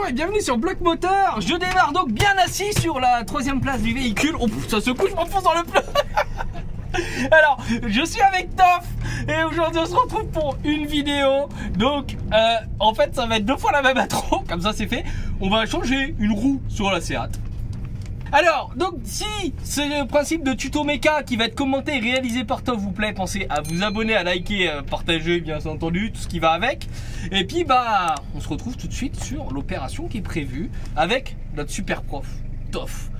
bonjour et bienvenue sur Bloc Moteur. Je démarre donc bien assis sur la troisième place du véhicule. Oh, ça secoue, je m'enfonce dans le pneu. Alors, je suis avec Toff et aujourd'hui on se retrouve pour une vidéo. Donc, en fait, ça va être deux fois la même intro, comme ça c'est fait. On va changer une roue sur la Seat. Alors, donc si c'est le principe de tuto méca qui va être commenté et réalisé par Toff vous plaît, pensez à vous abonner, à liker, partager bien entendu, tout ce qui va avec. Et puis bah, on se retrouve tout de suite sur l'opération qui est prévue avec notre super prof, Toff.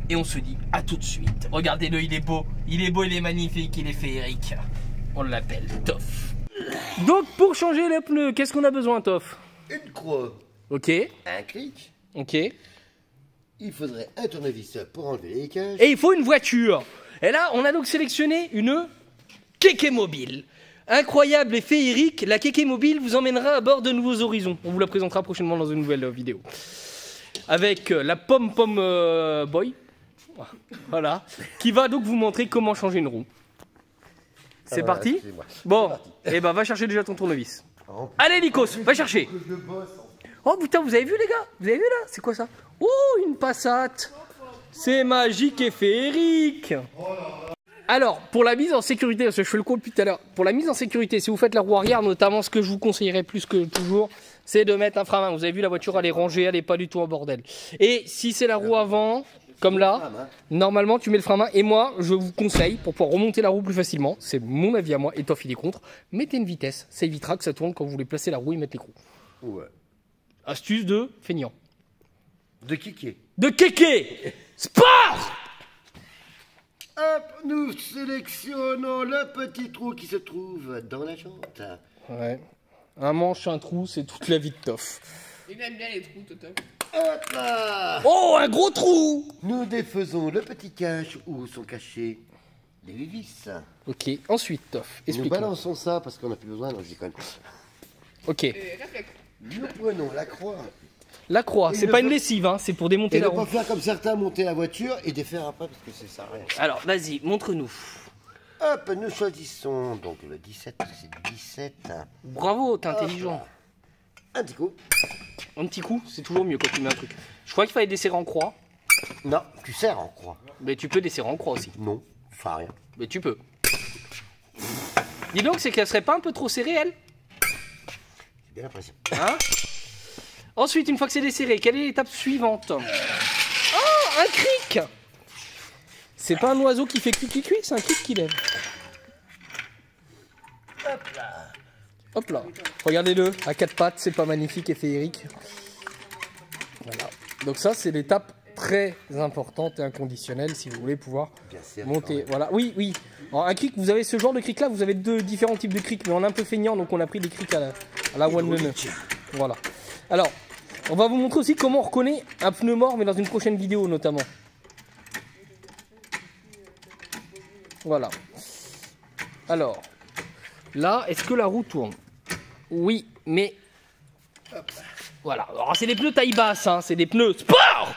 Et on se dit à tout de suite. Regardez-le, il est beau, il est magnifique, il est féerique. On l'appelle Toff. Donc pour changer le pneu, qu'est-ce qu'on a besoin, Toff? Une croix. Ok. Un clic. Ok. Il faudrait un tournevis pour enlever les cages. Et il faut une voiture. Et là, on a donc sélectionné une Kéké Mobile. Incroyable et féerique, la Kéké Mobile vous emmènera à bord de nouveaux horizons. On vous la présentera prochainement dans une nouvelle vidéo. Avec la Pom Pom Boy. Voilà. Qui va donc vous montrer comment changer une roue. C'est parti? Bon, et ben va chercher déjà ton tournevis. Oh. Allez Nikos, va chercher. Oh putain, vous avez vu les gars? Vous avez vu là? C'est quoi ça? Oh, une Passat. C'est magique et féerique. Alors, pour la mise en sécurité, parce que je fais le coup depuis tout à l'heure, pour la mise en sécurité, si vous faites la roue arrière, notamment, ce que je vous conseillerais plus que toujours, c'est de mettre un frein à main. Vous avez vu, la voiture, elle est rangée, elle n'est pas du tout en bordel. Et si c'est la roue avant, comme là, normalement, tu mets le frein à main. Et moi, je vous conseille, pour pouvoir remonter la roue plus facilement, c'est mon avis à moi, et Toff, il est contre, mettez une vitesse. Ça évitera que ça tourne quand vous voulez placer la roue et mettre l'écrou. Ouais. Astuce de feignant. De kéké. De kéké sport. Hop, nous sélectionnons le petit trou qui se trouve dans la jante. Ouais. Un manche, un trou, c'est toute la vie de Toff. Il aime bien les trous, Toto. Hop là. Oh, un gros trou. Nous défaisons le petit cache où sont cachés les vis. Ok, ensuite, Toff, Nous explique-moi. balançons ça parce qu'on n'a plus besoin, non je déconne. Ok, Réflexe. Nous prenons la croix. la croix, c'est ne pas une faut- lessive, hein, c'est pour démonter Et la ne roue. pas faire comme certains, monter la voiture et défaire après parce que c'est ça rien. Alors, vas-y, montre-nous. Hop, nous choisissons donc le 17, parce que c'est 17. Bravo, t'es intelligent. Un petit coup. Un petit coup, c'est toujours mieux quand tu mets un truc. Je crois qu'il fallait desserrer en croix, Non, tu serres en croix. mais tu peux desserrer en croix aussi. Non, ça rien. Mais tu peux. Dis donc, c'est qu'elle serait pas un peu trop serrée, elle? J'ai bien l'impression. Hein? Ensuite, une fois que c'est desserré, quelle est l'étape suivante? Oh, un cric! C'est pas un oiseau qui fait cuicui, c'est un cric qui lève. Hop là. Hop là, regardez-le, à quatre pattes, c'est pas magnifique et féerique. Voilà. Donc ça, c'est l'étape très importante et inconditionnelle si vous voulez pouvoir Bien serré, monter. quand même. Voilà, oui, oui. Alors, un cric, vous avez ce genre de cric là, vous avez deux différents types de cric, mais on est un peu feignant, donc on a pris des crics à la one nene. Voilà. Alors, on va vous montrer aussi comment on reconnaît un pneu mort, mais dans une prochaine vidéo notamment. Voilà. Alors, là, est-ce que la roue tourne? Oui, mais... Voilà. Alors, c'est des pneus taille basse, hein. C'est des pneus sport.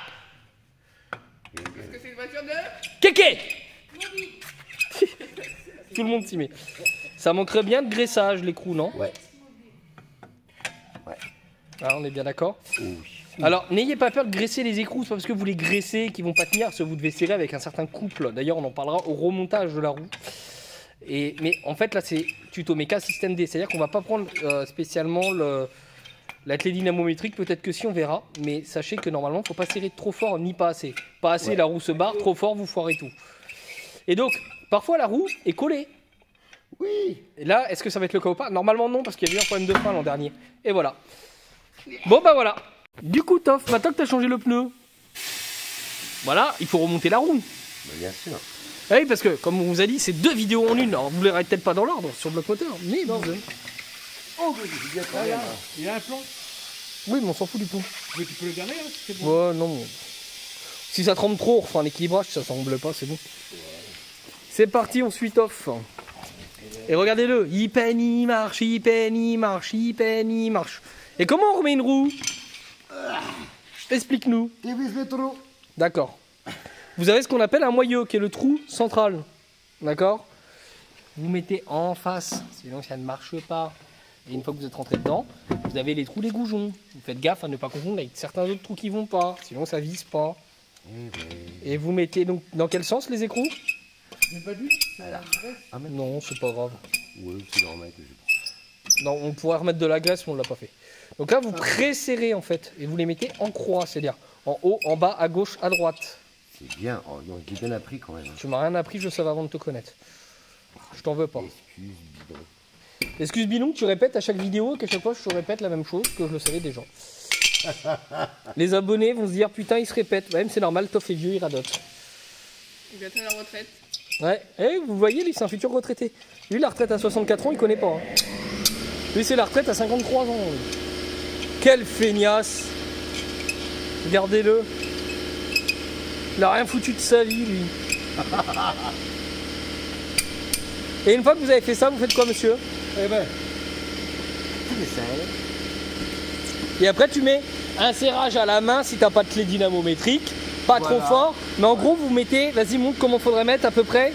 Est-ce que c'est une voiture de... Kéké. Tout le monde s'y met. Ça manquerait bien de graissage, l'écrou, non? Ouais. Ah, on est bien d'accord? Oui. Alors, n'ayez pas peur de graisser les écrous, c'est pas parce que vous les graissez qu'ils vont pas tenir, parce que vous devez serrer avec un certain couple. D'ailleurs, on en parlera au remontage de la roue. Mais en fait, là, c'est tuto méca système D, c'est-à-dire qu'on va pas prendre spécialement la clé dynamométrique, peut-être que si, on verra. Mais sachez que normalement, faut pas serrer trop fort ni pas assez. Pas assez, Ouais. la roue se barre, trop fort, vous foirez tout. Et donc, parfois, la roue est collée. Oui. Et là, est-ce que ça va être le cas ou pas? Normalement, non, parce qu'il y a eu un problème de frein l'an dernier. Et voilà. Bon, bah voilà. Du coup, Toff, maintenant que tu as changé le pneu, voilà, il faut remonter la roue. Bah, bien sûr. Ah oui, parce que, comme on vous a dit, c'est deux vidéos en une. Alors, vous ne les verrez peut-être pas dans l'ordre sur Bloc Moteur, mais non. Oh, j'ai bien travaillé. Il y a un plan, Oui, mais on s'en fout du tout. mais tu peux le garder, hein, si c'est bon. Ouais, non. Si ça tremble trop, on refera un équilibrage. Si ça semble pas, c'est bon. C'est parti, on suit Toff. Et regardez-le, il peine, il marche, il peine, il marche, il peine, il marche. Et comment on remet une roue? Explique-nous. Tu vises le trou. D'accord. Vous avez ce qu'on appelle un moyeu, qui est le trou central. D'accord? Vous mettez en face, sinon ça ne marche pas. Et une fois que vous êtes rentré dedans, vous avez les trous des goujons. Vous faites gaffe à ne pas confondre avec certains autres trous qui vont pas, sinon ça vise pas. Et vous mettez donc dans quel sens les écrous? Mais pas d'huile. Non, c'est pas grave. Oui, c'est normal que je... Non, on pourrait remettre de la graisse, mais on l'a pas fait. Donc là, vous préserrez en fait, et vous les mettez en croix, c'est-à-dire en haut, en bas, à gauche, à droite. C'est bien, oh, donc j'ai bien appris quand même. Tu m'as rien appris, je le savais avant de te connaître. Je t'en veux pas. Excuse, bidon. Excuse Bilon, tu répètes à chaque vidéo qu'à chaque fois je te répète la même chose que je le savais déjà. Les abonnés vont se dire putain il se répète, même c'est normal, Toff est vieux, il radote. Il va à la retraite. Ouais, et vous voyez, lui c'est un futur retraité. Lui la retraite à 64 ans il connaît pas. Hein. Lui c'est la retraite à 53 ans. Lui. Quelle feignasse. Regardez-le. Il a rien foutu de sa vie lui. Et une fois que vous avez fait ça, vous faites quoi monsieur? Eh ben, tu mets ça, hein. Et après tu mets un serrage à la main si t'as pas de clé dynamométrique, pas Voilà. trop fort, mais en gros vous mettez, vas-y montre comment faudrait mettre à peu près.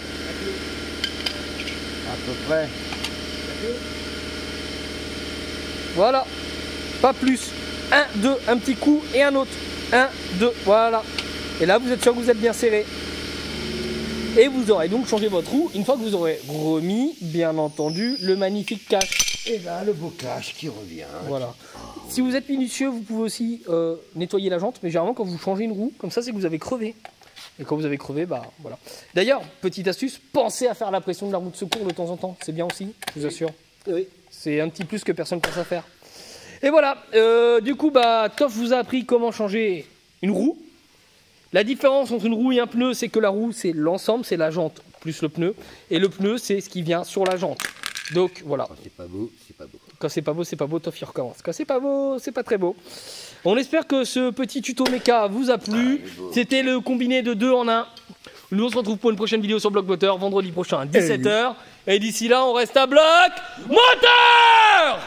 À peu près. Voilà, pas plus. 1, 2, un petit coup et un autre. 1, 2, voilà. Et là vous êtes sûr que vous êtes bien serré. Et vous aurez donc changé votre roue une fois que vous aurez remis, bien entendu, le magnifique cache. Et là, le beau cache qui revient. Voilà. Si vous êtes minutieux, vous pouvez aussi nettoyer la jante, mais généralement quand vous changez une roue, comme ça c'est que vous avez crevé. Et quand vous avez crevé, bah voilà. D'ailleurs, petite astuce, pensez à faire la pression de la roue de secours de temps en temps. C'est bien aussi, je vous assure. Oui. C'est un petit plus que personne pense à faire. Et voilà, du coup, bah, Toff vous a appris comment changer une roue. La différence entre une roue et un pneu, c'est que la roue, c'est l'ensemble, c'est la jante plus le pneu. Et le pneu, c'est ce qui vient sur la jante. Donc voilà. Quand c'est pas beau, c'est pas beau. Quand c'est pas beau, Toff il recommence. Quand c'est pas beau, c'est pas très beau. On espère que ce petit tuto méca vous a plu. C'était le combiné de 2 en 1. Nous on se retrouve pour une prochaine vidéo sur Blockbuster vendredi prochain à 17h. Et d'ici là, on reste à bloc moteur.